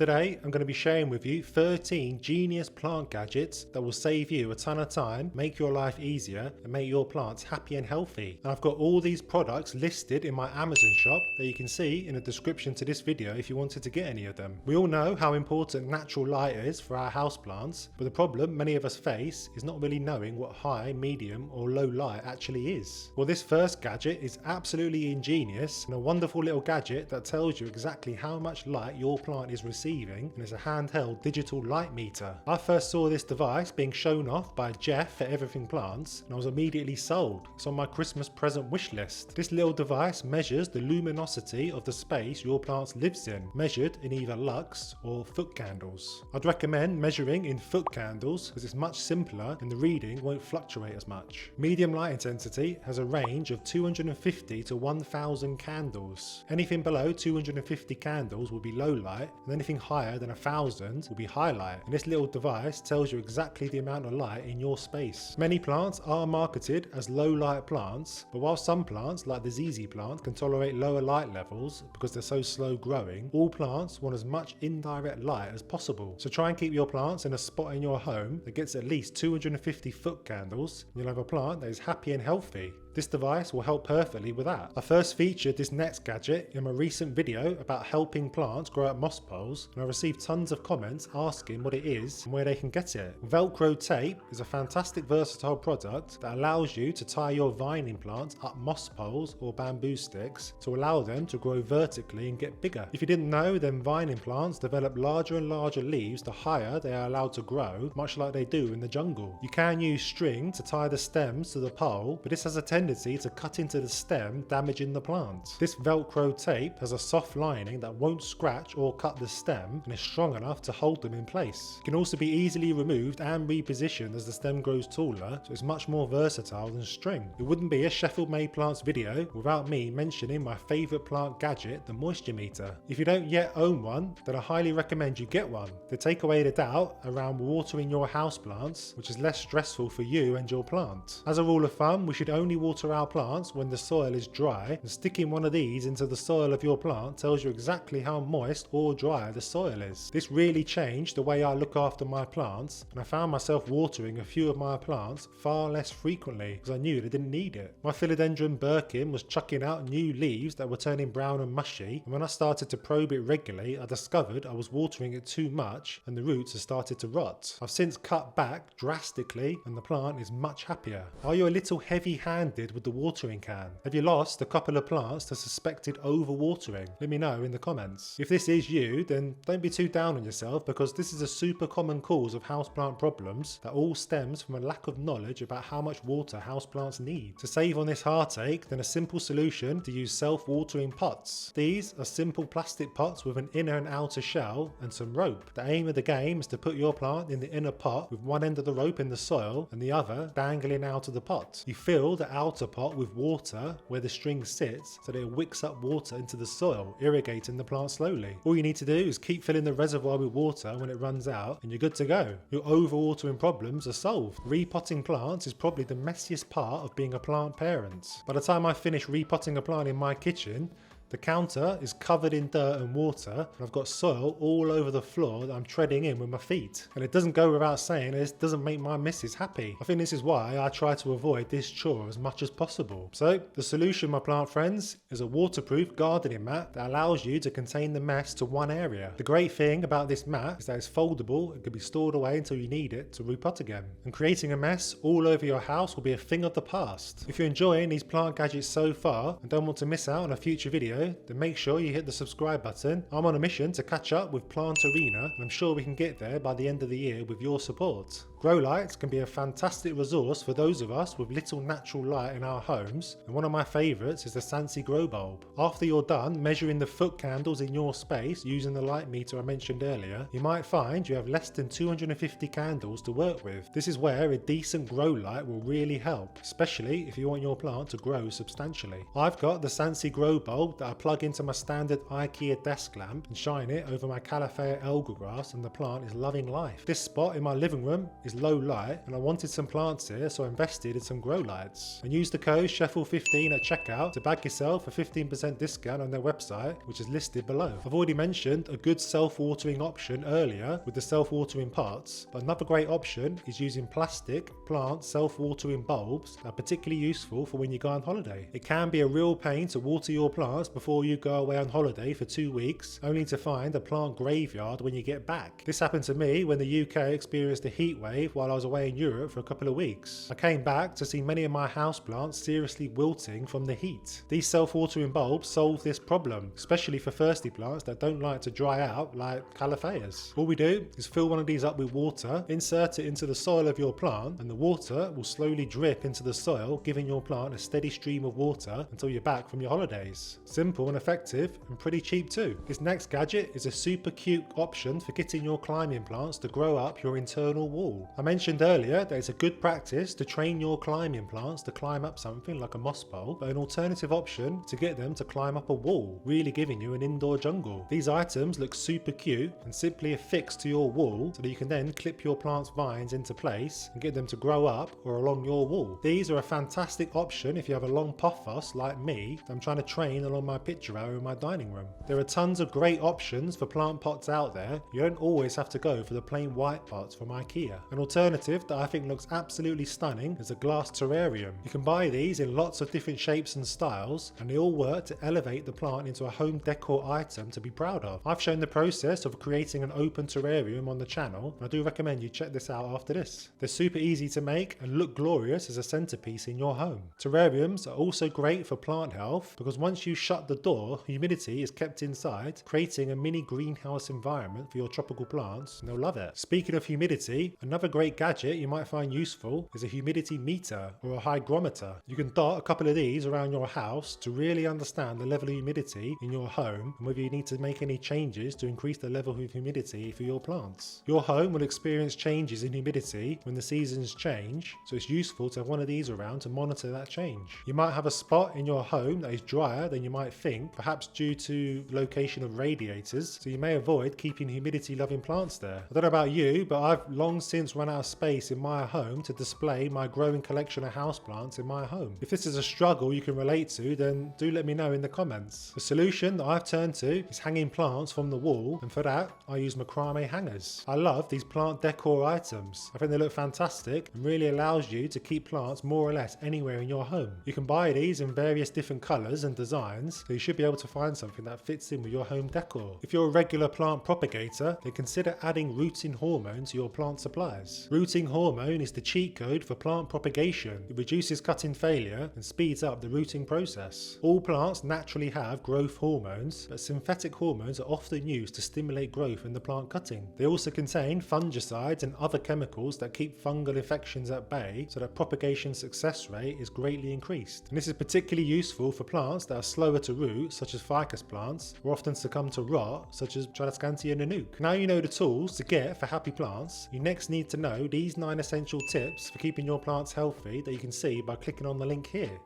Today I'm going to be sharing with you 13 genius plant gadgets that will save you a ton of time, make your life easier and make your plants happy and healthy. And I've got all these products listed in my Amazon shop that you can see in the description to this video if you wanted to get any of them. We all know how important natural light is for our houseplants, but the problem many of us face is not really knowing what high, medium or low light actually is. Well, this first gadget is absolutely ingenious and a wonderful little gadget that tells you exactly how much light your plant is receiving, and it's a handheld digital light meter. I first saw this device being shown off by Jeff at Everything Plants and I was immediately sold. It's on my Christmas present wish list. This little device measures the luminosity of the space your plant lives in, measured in either lux or foot candles. I'd recommend measuring in foot candles because it's much simpler and the reading won't fluctuate as much. Medium light intensity has a range of 250 to 1000 candles. Anything below 250 candles will be low light, and anything higher than 1000 will be high light, and this little device tells you exactly the amount of light in your space. Many plants are marketed as low light plants, but while some plants like the ZZ plant can tolerate lower light levels because they're so slow growing, all plants want as much indirect light as possible. So try and keep your plants in a spot in your home that gets at least 250 foot candles and you'll have a plant that is happy and healthy. This device will help perfectly with that. I first featured this next gadget in my recent video about helping plants grow up moss poles, and I received tons of comments asking what it is and where they can get it. Velcro tape is a fantastic versatile product that allows you to tie your vining plants up moss poles or bamboo sticks to allow them to grow vertically and get bigger. If you didn't know, then vining plants develop larger and larger leaves the higher they are allowed to grow, much like they do in the jungle. You can use string to tie the stems to the pole, but this has a tendency to cut into the stem, damaging the plant. This Velcro tape has a soft lining that won't scratch or cut the stem and is strong enough to hold them in place. It can also be easily removed and repositioned as the stem grows taller, so it's much more versatile than string. It wouldn't be a Sheffield Made Plants video without me mentioning my favourite plant gadget, the moisture meter. If you don't yet own one, then I highly recommend you get one. They take away the doubt around watering your houseplants, which is less stressful for you and your plant. As a rule of thumb, we should only water our plants when the soil is dry, and sticking one of these into the soil of your plant tells you exactly how moist or dry the soil is. This really changed the way I look after my plants, and I found myself watering a few of my plants far less frequently because I knew they didn't need it. My philodendron Birkin was chucking out new leaves that were turning brown and mushy, and when I started to probe it regularly I discovered I was watering it too much and the roots had started to rot. I've since cut back drastically and the plant is much happier. Are you a little heavy-handed with the watering can? Have you lost a couple of plants to suspected overwatering? Let me know in the comments. If this is you, then don't be too down on yourself because this is a super common cause of houseplant problems that all stems from a lack of knowledge about how much water houseplants need. To save on this heartache, then a simple solution to use self-watering pots. These are simple plastic pots with an inner and outer shell and some rope. The aim of the game is to put your plant in the inner pot with one end of the rope in the soil and the other dangling out of the pot. You fill the outer pot with water where the string sits so that it wicks up water into the soil, irrigating the plant slowly. All you need to do is keep filling the reservoir with water when it runs out and you're good to go. Your overwatering problems are solved. Repotting plants is probably the messiest part of being a plant parent. By the time I finish repotting a plant in my kitchen, the counter is covered in dirt and water, and I've got soil all over the floor that I'm treading in with my feet. And it doesn't go without saying this doesn't make my missus happy. I think this is why I try to avoid this chore as much as possible. So the solution, my plant friends, is a waterproof gardening mat that allows you to contain the mess to one area. The great thing about this mat is that it's foldable and can be stored away until you need it to repot again. And creating a mess all over your house will be a thing of the past. If you're enjoying these plant gadgets so far and don't want to miss out on a future video, then make sure you hit the subscribe button. I'm on a mission to catch up with Plant Arena and I'm sure we can get there by the end of the year with your support. Grow lights can be a fantastic resource for those of us with little natural light in our homes, and one of my favourites is the Sansi grow bulb. After you're done measuring the foot candles in your space using the light meter I mentioned earlier, you might find you have less than 250 candles to work with. This is where a decent grow light will really help, especially if you want your plant to grow substantially. I've got the Sansi grow bulb that I plug into my standard IKEA desk lamp and shine it over my Calafea elder grass, and the plant is loving life. This spot in my living room is is low light and I wanted some plants here, so I invested in some grow lights. And use the code Sheffield15 at checkout to bag yourself a 15% discount on their website, which is listed below. I've already mentioned a good self-watering option earlier with the self-watering pots, but another great option is using plastic plant self-watering bulbs that are particularly useful for when you go on holiday. It can be a real pain to water your plants before you go away on holiday for 2 weeks, only to find a plant graveyard when you get back. This happened to me when the UK experienced a heat wave while I was away in Europe for a couple of weeks. I came back to see many of my houseplants seriously wilting from the heat. These self-watering bulbs solve this problem, especially for thirsty plants that don't like to dry out like calatheas. All we do is fill one of these up with water, insert it into the soil of your plant, and the water will slowly drip into the soil, giving your plant a steady stream of water until you're back from your holidays. Simple and effective and pretty cheap too. This next gadget is a super cute option for getting your climbing plants to grow up your internal wall. I mentioned earlier that it's a good practice to train your climbing plants to climb up something like a moss pole, but an alternative option to get them to climb up a wall, really giving you an indoor jungle. These items look super cute and simply affix to your wall so that you can then clip your plant's vines into place and get them to grow up or along your wall. These are a fantastic option if you have a long pothos like me that I'm trying to train along my picture area in my dining room. There are tons of great options for plant pots out there. You don't always have to go for the plain white pots from IKEA. An alternative that I think looks absolutely stunning is a glass terrarium. You can buy these in lots of different shapes and styles, and they all work to elevate the plant into a home decor item to be proud of. I've shown the process of creating an open terrarium on the channel, and I do recommend you check this out after this. They're super easy to make and look glorious as a centerpiece in your home. Terrariums are also great for plant health because once you shut the door, humidity is kept inside, creating a mini greenhouse environment for your tropical plants, and they'll love it. Speaking of humidity, another great gadget you might find useful is a humidity meter or a hygrometer. You can dot a couple of these around your house to really understand the level of humidity in your home and whether you need to make any changes to increase the level of humidity for your plants. Your home will experience changes in humidity when the seasons change, so it's useful to have one of these around to monitor that change. You might have a spot in your home that is drier than you might think, perhaps due to location of radiators, so you may avoid keeping humidity loving plants there. I don't know about you, but I've long since run out of space in my home to display my growing collection of houseplants in my home. If this is a struggle you can relate to, then do let me know in the comments. The solution that I've turned to is hanging plants from the wall, and for that I use macrame hangers. I love these plant decor items. I think they look fantastic and really allows you to keep plants more or less anywhere in your home. You can buy these in various different colours and designs, so you should be able to find something that fits in with your home decor. If you're a regular plant propagator, then consider adding rooting hormone to your plant supplies. Rooting hormone is the cheat code for plant propagation. It reduces cutting failure and speeds up the rooting process. All plants naturally have growth hormones, but synthetic hormones are often used to stimulate growth in the plant cutting. They also contain fungicides and other chemicals that keep fungal infections at bay, so that propagation success rate is greatly increased. And this is particularly useful for plants that are slower to root, such as ficus plants, or often succumb to rot, such as Tradescantia nanook. Now you know the tools to get for happy plants, you next need to know these 9 essential tips for keeping your plants healthy that you can see by clicking on the link here.